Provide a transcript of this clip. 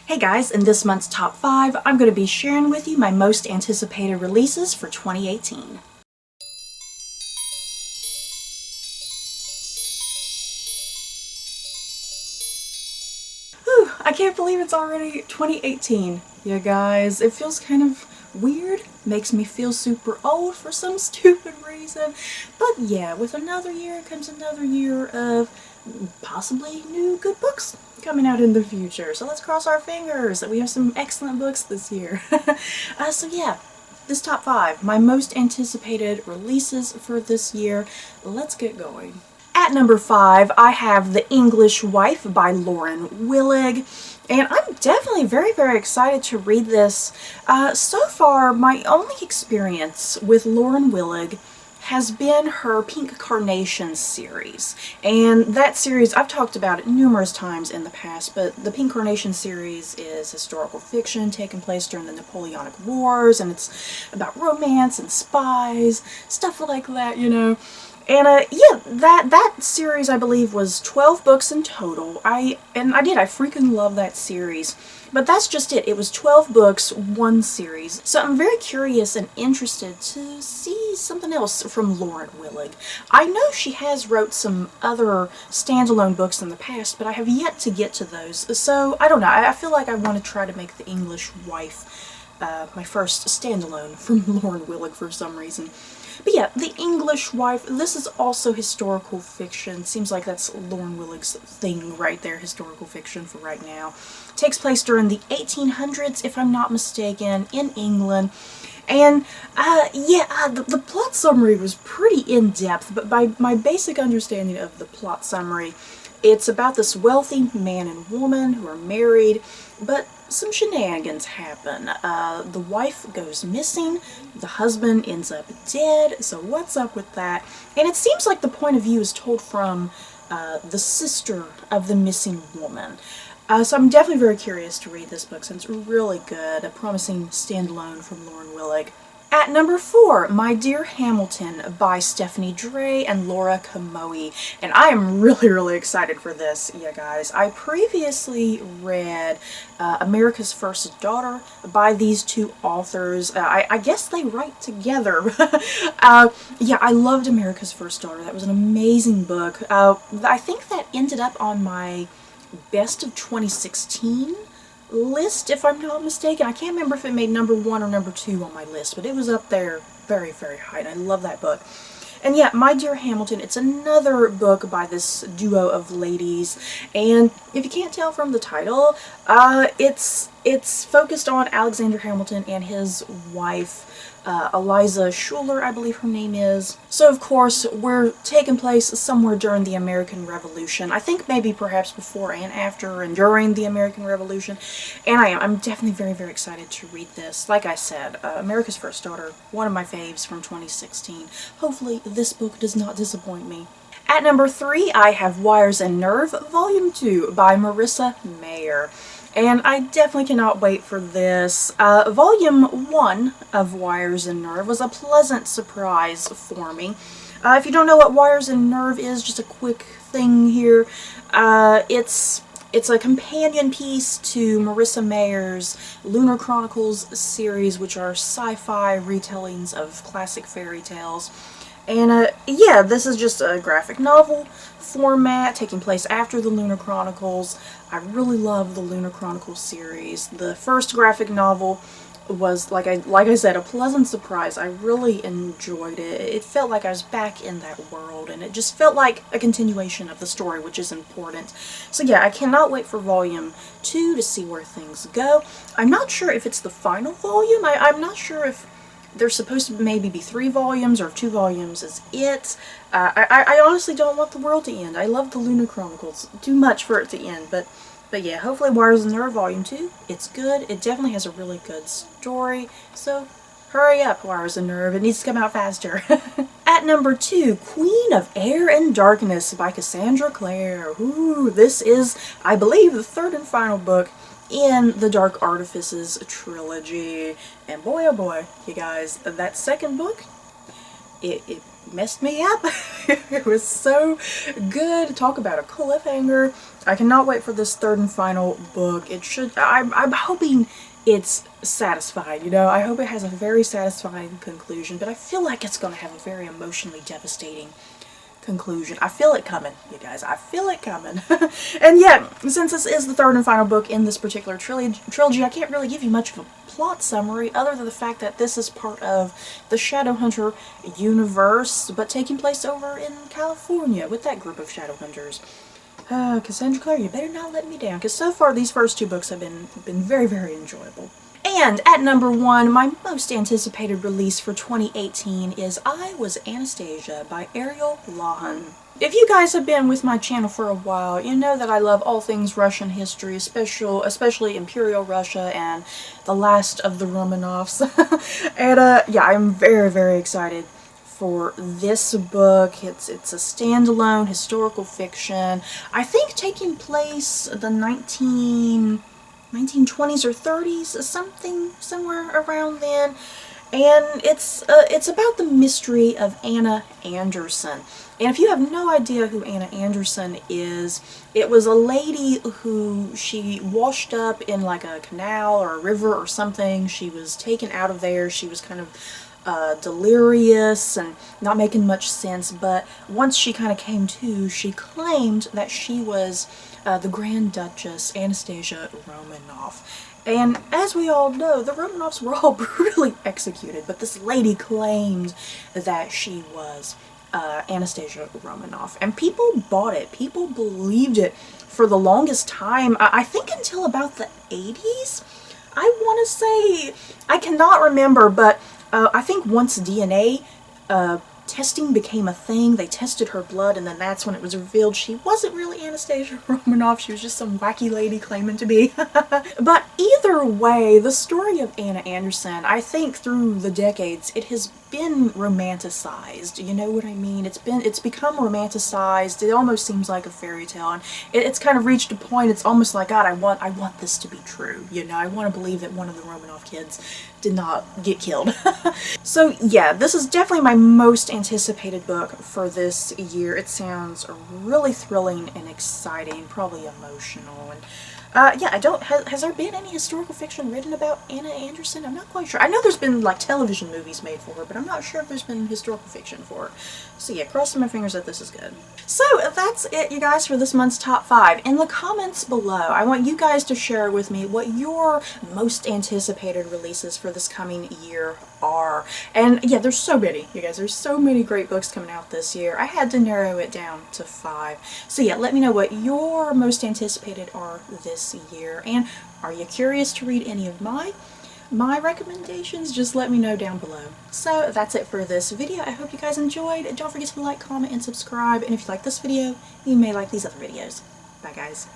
Hey guys, in this month's top 5, I'm going to be sharing with you my most anticipated releases for 2018. Whew, I can't believe it's already 2018. Yeah guys, it feels kind of weird, makes me feel super old for some stupid reason, but yeah, with another year comes another year of possibly new good books coming out in the future. So let's cross our fingers that we have some excellent books this year. So yeah, this top 5, my most anticipated releases for this year. Let's get going. At number 5, I have The English Wife by Lauren Willig. And I'm definitely very excited to read this. So far, my only experience with Lauren Willig has been her Pink Carnation series. And that series, I've talked about it numerous times in the past, but the Pink Carnation series is historical fiction taking place during the Napoleonic Wars, and it's about romance and spies, stuff like that, you know. And yeah, that series I believe was 12 books in total. I freaking love that series. But that's just it. It was 12 books, one series. So I'm very curious and interested to see something else from Lauren Willig. I know she has wrote some other standalone books in the past, but I have yet to get to those. So I don't know. I feel like I want to try to make The English Wife my first standalone from Lauren Willig for some reason. But yeah, The English Wife, this is also historical fiction. Seems like that's Lauren Willig's thing right there, historical fiction for right now. Takes place during the 1800s, if I'm not mistaken, in England. And the plot summary was pretty in-depth, but by my basic understanding of the plot summary, it's about this wealthy man and woman who are married, but some shenanigans happen. The wife goes missing, the husband ends up dead, so what's up with that? And it seems like the point of view is told from the sister of the missing woman. So I'm definitely very curious to read this book since it's really good, a promising standalone from Lauren Willig. At number 4, My Dear Hamilton by Stephanie Dray and Laura Kamoe. And I am really excited for this, you guys. I previously read America's First Daughter by these two authors. I guess they write together. Yeah, I loved America's First Daughter. That was an amazing book. I think that ended up on my Best of 2016 list, if I'm not mistaken. I can't remember if it made number 1 or number 2 on my list, but it was up there very high, and I love that book. And yeah, My Dear Hamilton, it's another book by this duo of ladies, and if you can't tell from the title, it's focused on Alexander Hamilton and his wife, Eliza Schuyler, I believe her name is. So of course, we're taking place somewhere during the American Revolution. I think maybe perhaps before and after and during the American Revolution. And I'm definitely very excited to read this. Like I said, America's First Daughter, one of my faves from 2016. Hopefully this book does not disappoint me. At number 3, I have Wires and Nerve, Volume 2 by Marissa Mayer. And I definitely cannot wait for this. Volume 1 of Wires and Nerve was a pleasant surprise for me. If you don't know what Wires and Nerve is, just a quick thing here. It's a companion piece to Marissa Mayer's Lunar Chronicles series, which are sci-fi retellings of classic fairy tales. And yeah, this is just a graphic novel format taking place after the Lunar Chronicles. I really love the Lunar Chronicles series. The first graphic novel was, like I said, a pleasant surprise. I really enjoyed it. It felt like I was back in that world, and it just felt like a continuation of the story, which is important. So yeah, I cannot wait for Volume 2 to see where things go. I'm not sure if it's the final volume. I'm not sure if there's supposed to maybe be 3 volumes, or if 2 volumes is it. I honestly don't want the world to end. I love the Lunar Chronicles too much for it to end, but yeah, hopefully Wires and Nerve Volume 2, it's good. It definitely has a really good story, so hurry up, Wires and Nerve. It needs to come out faster. At number 2, Queen of Air and Darkness by Cassandra Clare. Ooh, this is, I believe, the 3rd and final book in the Dark Artifices trilogy. And boy oh boy, you guys, that second book, it messed me up. It was so good. Talk about a cliffhanger. I cannot wait for this third and final book. It should, I'm hoping it's satisfied, you know? I hope it has a very satisfying conclusion, but I feel like it's going to have a very emotionally devastating conclusion. I feel it coming, you guys. I feel it coming. And yeah, since this is the third and final book in this particular trilogy, I can't really give you much of a plot summary other than the fact that this is part of the Shadowhunter universe, but taking place over in California with that group of Shadowhunters. Cassandra Clare, you better not let me down, because so far these first two books have been very, very enjoyable. And at number 1, my most anticipated release for 2018 is I Was Anastasia by Ariel Lawhon. If you guys have been with my channel for a while, you know that I love all things Russian history, especially Imperial Russia and the last of the Romanovs. And yeah, I'm very, very excited for this book. It's a standalone historical fiction. I think taking place the 1920s or 30s, somewhere around then. And it's about the mystery of Anna Anderson. And if you have no idea who Anna Anderson is, it was a lady who she washed up in like a canal or a river or something. She was taken out of there. She was kind of delirious and not making much sense, but once she kind of came to, she claimed that she was the Grand Duchess Anastasia Romanov. And as we all know, the Romanovs were all brutally executed, but this lady claimed that she was Anastasia Romanov, and people bought it. People believed it for the longest time. I think until about the 80s, I want to say. I cannot remember, but I think once DNA testing became a thing, they tested her blood, and then that's when it was revealed she wasn't really Anastasia Romanov. She was just some wacky lady claiming to be. But either way, the story of Anna Anderson, I think through the decades, it has been romanticized. You know what I mean? It's become romanticized. It almost seems like a fairy tale, and it's kind of reached a point. It's almost like, God, I want this to be true. You know, I want to believe that one of the Romanov kids did not get killed. So yeah, this is definitely my most anticipated book for this year. It sounds really thrilling and exciting, probably emotional, and yeah, has there been any historical fiction written about Anna Anderson? I'm not quite sure. I know there's been like television movies made for her, but I'm not sure if there's been historical fiction for her. So yeah, crossing my fingers that this is good. So that's it, you guys, for this month's top 5. In the comments below, I want you guys to share with me what your most anticipated releases for this coming year are. And yeah, there's so many, you guys. There's so many great books coming out this year. I had to narrow it down to 5. So yeah, let me know what your most anticipated are this year. And are you curious to read any of my recommendations? Just let me know down below. So that's it for this video. I hope you guys enjoyed. Don't forget to like, comment, and subscribe. And if you like this video, you may like these other videos. Bye, guys.